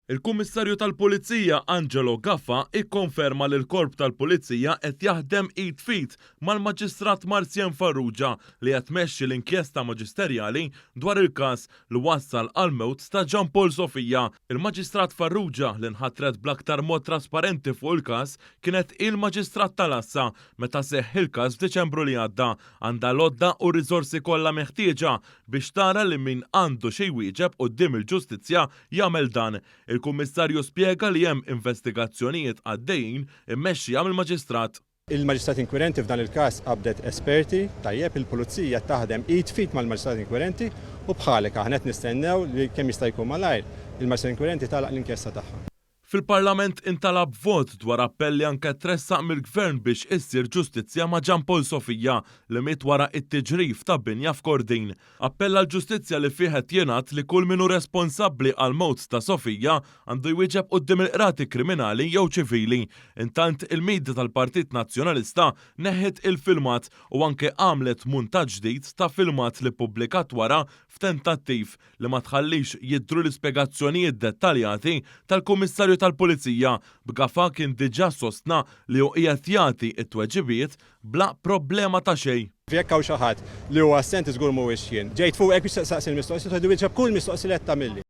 Il-Kummissarju tal-Pulizija Angelo Gaffa ikkonferma li l-Korp tal-Pulizija qed jaħdem id fit mal-Maġistrat Marzien Farrugia li qed tmexxi l-inkjesta maġisterjali dwar il-każ li wassal għal-mewt ta' Gian Paul Sofija. Il-Maġistrat Farrugia li nħatret bl-aktar mod trasparenti fuq il-każ kienet il-Maġistrat tal-Assa meta seħħ il-każ f'Diċembru li għadda għandha l-odda u r-riżorsi kollha meħtieġa biex tara li min għandu xi jwieġeb quddiem il-ġustizzja jagħmel dan. Il-Kummissarju spjega li hemm investigazzjonijiet għaddejjin immexxija mill-Maġistrat. Il-Maġistrat Inkwirenti f'dan il-każ qabdet esperti tajjeb il-Pulizija taħdem id fit mal-Maġistrat Inkwirenti u bħalek aħna qed nistennew li kemm jista' jkun malajr il-Maġistrat Inkwirenti tagħlaq l-inkjesta tagħha. Fil-Parlament intalab vot dwar appelli anke tressaq mill-Gvern biex issir ġustizzja ma' Gian Paul Sofija li miet wara it-tiġrif ta' binja f'Kordin. Appell għal ġustizzja li fih qed jingħad li kull min hu responsabbli għal mewt ta' Sofija għandu jwieġeb quddiem il-qrati kriminali jew ċivili. Intant il-Midja tal-Partit Nazzjonalista neħħet il-filmat u anke għamlet muntaġġ ġdid ta' filmat li ppubblikat wara f'tentattiv li ma tħallix jidhru l-ispjegazzjonijiet dettaljati tal-Kummissarju tal-Pulizija. B'Gaffa kien diġà sostna li hu qiegħed jagħti t-tweġibiet bla problema ta' xejn. Jekk hawn xi ħadd li huwa assenti żgur mhuwiex jien. Ġejt fuq hekk biex saqsi l-mistoqsijiet u wieġeb kull mistoqsija li qed tagħmilli.